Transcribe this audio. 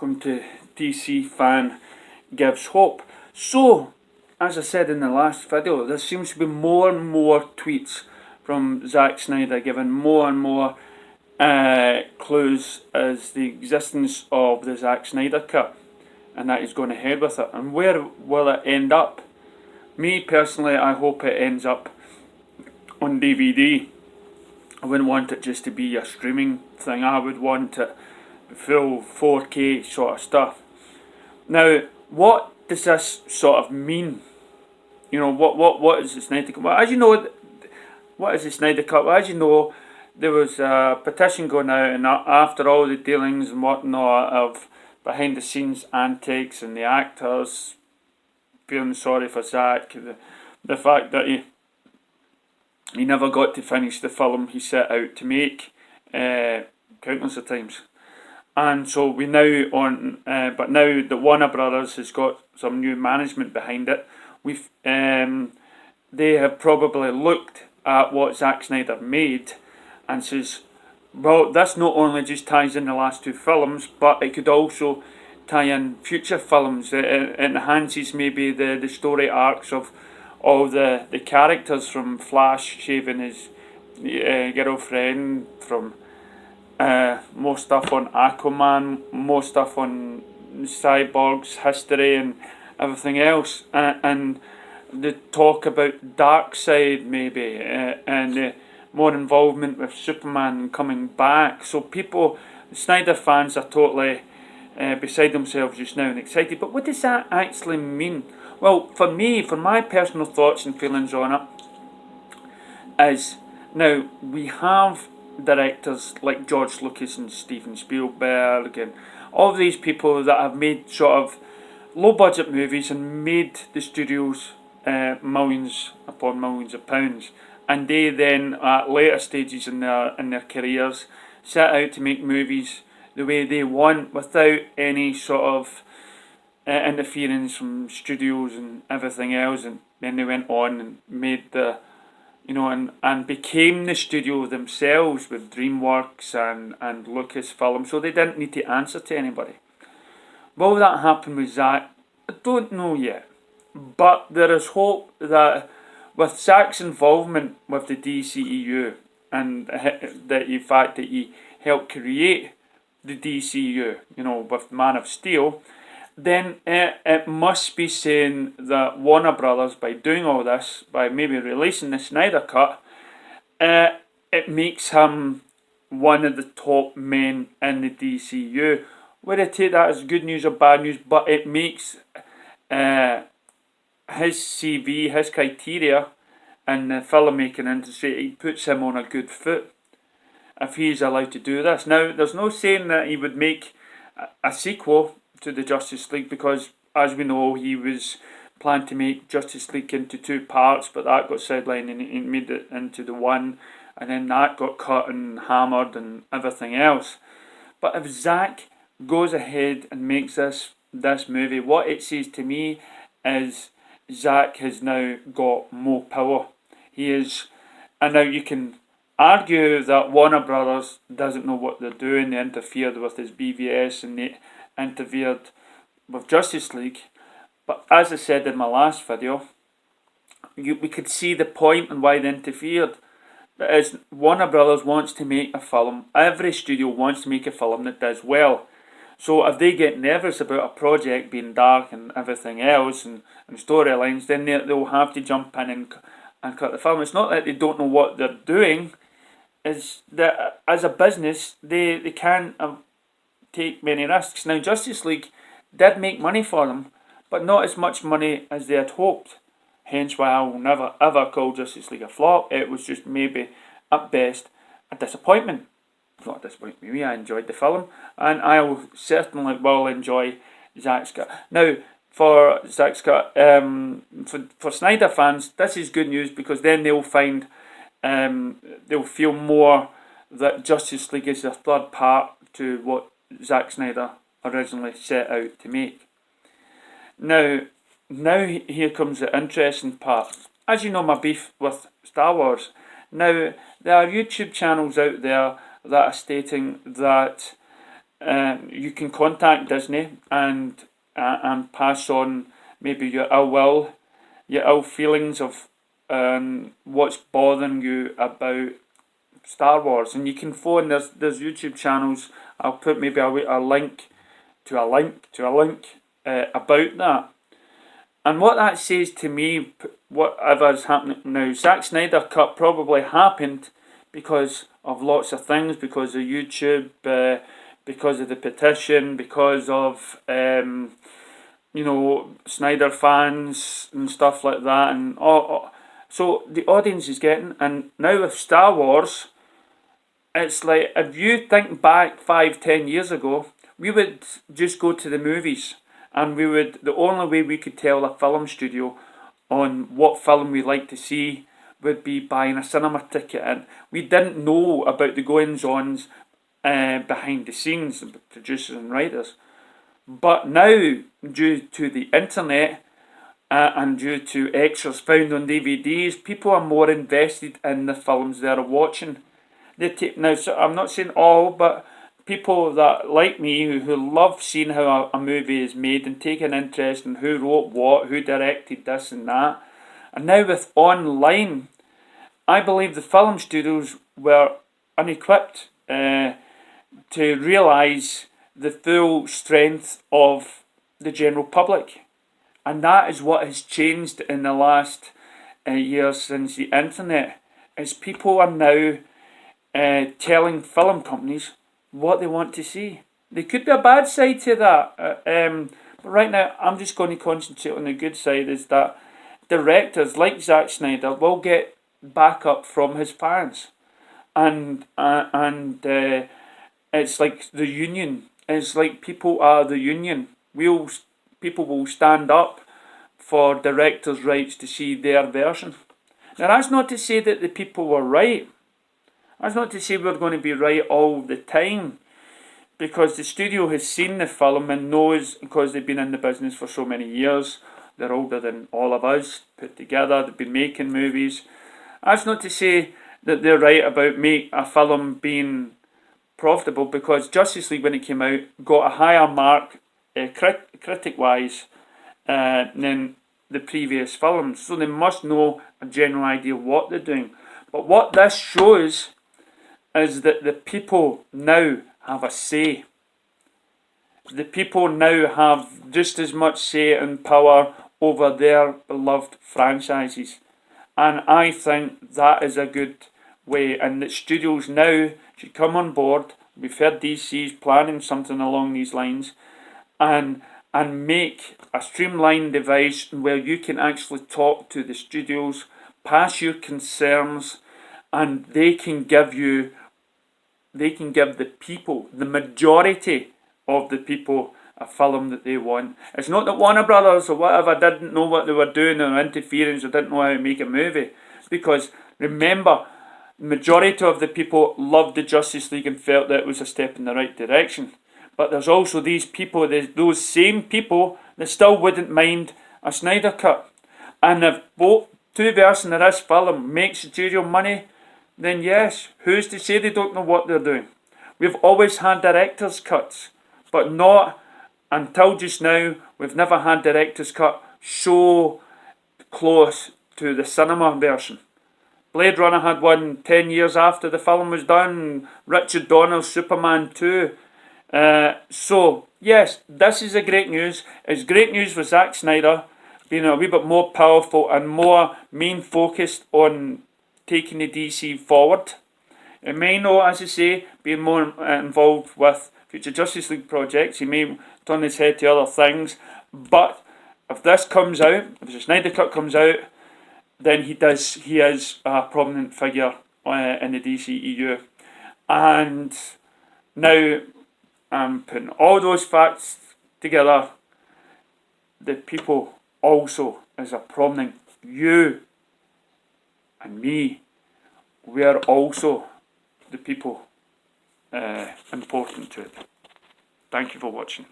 welcome to DC Fan Gives Hope. So, as I said in the last video, there seems to be more and more tweets from Zack Snyder giving more and more clues as the existence of the Zack Snyder Cut, and that he's going ahead with it. And where will it end up? Me personally, I hope it ends up on DVD. I wouldn't want it just to be a streaming thing. I would want it full 4K sort of stuff. Now, what does this sort of mean? You know, what is the Snyder Cut? Well, as you know, what is the Snyder Cut? Well, as you know, there was a petition going out, and after all the dealings and whatnot of behind the scenes antics and the actors feeling sorry for Zack, the fact that he never got to finish the film he set out to make countless of times. And so we now but now that Warner Brothers has got some new management behind it, they have probably looked at what Zack Snyder made and says, well, this not only just ties in the last two films, but it could also tie in future films. It enhances maybe the story arcs of all the characters, from Flash shaving his girlfriend, from more stuff on Aquaman, more stuff on Cyborg's history and everything else, and the talk about Darkseid maybe, and more involvement with Superman coming back. So people, Snyder fans, are totally beside themselves just now and excited. But what does that actually mean? Well, for me, for my personal thoughts and feelings on it, is now we have directors like George Lucas and Steven Spielberg and all these people that have made sort of low budget movies and made the studios millions upon millions of pounds, and they then at later stages in their careers set out to make movies the way they want without any sort of interference from studios and everything else. And then they went on and made and became the studio themselves with DreamWorks and Lucasfilm, so they didn't need to answer to anybody. Will that happen with Zack? I don't know yet, but there is hope that with Zack's involvement with the DCEU and the fact that he helped create the DCU, with Man of Steel, then it must be saying that Warner Brothers, by doing all this, by maybe releasing the Snyder Cut, it makes him one of the top men in the DCU. Whether I take that as good news or bad news, but it makes his CV, his criteria in the filmmaking industry, it puts him on a good foot if he's allowed to do this. Now, there's no saying that he would make a sequel to the Justice League, because as we know, he was planned to make Justice League into two parts, but that got sidelined and he made it into the one, and then that got cut and hammered and everything else. But if Zack goes ahead and makes this movie, what it says to me is Zack has now got more power. He is, and now you can argue that Warner Brothers doesn't know what they're doing. They interfered with his BVS and they interfered with Justice League. But as I said in my last video, we could see the point and why they interfered. That is, Warner Brothers wants to make a film. Every studio wants to make a film that does well. So if they get nervous about a project being dark and everything else and storylines, then they'll have to jump in and cut the film. It's not that they don't know what they're doing. Is that as a business, they can't take many risks. Now, Justice League did make money for them, but not as much money as they had hoped. Hence why I will never ever call Justice League a flop. It was just maybe, at best, a disappointment. Not a disappointment me, I enjoyed the film, and I will certainly will enjoy Zack's Cut. Now, for Zack's Cut, for Snyder fans, this is good news, because then they'll find, they'll feel more that Justice League is the third part to what Zack Snyder originally set out to make. Now here comes the interesting part. As you know, my beef with Star Wars. Now, there are YouTube channels out there that are stating that you can contact Disney and pass on maybe your ill will, your ill feelings of what's bothering you about Star Wars, and you can phone. There's YouTube channels. I'll put maybe a link to a link about that. And what that says to me, whatever's happening now, Zack Snyder Cut probably happened because of lots of things, because of YouTube, because of the petition, because of Snyder fans and stuff like that, and so the audience is getting. And now with Star Wars, it's like, if you think back 5-10 years ago, we would just go to the movies, and the only way we could tell a film studio on what film we like to see would be buying a cinema ticket, and we didn't know about the goings-ons behind the scenes, producers and writers. But now, due to the internet and due to extras found on DVDs, people are more invested in the films they're watching. Now, so I'm not saying all, but people that like me who love seeing how a movie is made and take an interest in who wrote what, who directed this and that. And now with online, I believe the film studios were unequipped to realise the full strength of the general public. And that is what has changed in the last years since the internet, is people are now telling film companies what they want to see. There could be a bad side to that, but right now I'm just going to concentrate on the good side, is that directors like Zack Snyder will get backup from his fans, and it's like the union. It's like people are the union. People will stand up for directors' rights to see their version. Now, that's not to say that the people were right. That's not to say we're going to be right all the time, because the studio has seen the film and knows, because they've been in the business for so many years, they're older than all of us put together, they've been making movies. That's not to say that they're right about a film being profitable, because Justice League, when it came out, got a higher mark critic-wise than the previous films. So they must know a general idea of what they're doing. But what this shows is that the people now have a say. The people now have just as much say and power over their beloved franchises. And I think that is a good way, and that studios now should come on board. We've heard DC's planning something along these lines, and make a streamlined device where you can actually talk to the studios, pass your concerns, and they can give the people, the majority of the people, a film that they want. It's not that Warner Brothers or whatever didn't know what they were doing, or interference, or didn't know how to make a movie. Because remember, the majority of the people loved the Justice League and felt that it was a step in the right direction. But there's also these people, those same people, that still wouldn't mind a Snyder Cut. And if both two versions of this film makes studio money, then yes, who's to say they don't know what they're doing? We've always had director's cuts, but not until just now. We've never had director's cut so close to the cinema version. Blade Runner had one 10 years after the film was done. Richard Donner's Superman 2. So yes, this is a great news. It's great news for Zack Snyder being a wee bit more powerful and more main focused on taking the DC forward. It may not, as I say, be more involved with future Justice League projects. He may turn his head to other things. But if this comes out, if the Snyder Cut comes out, then he is a prominent figure in the DCEU. And now I'm putting all those facts together. The people also is a prominent, you and me, we are also the people important to it. Thank you for watching.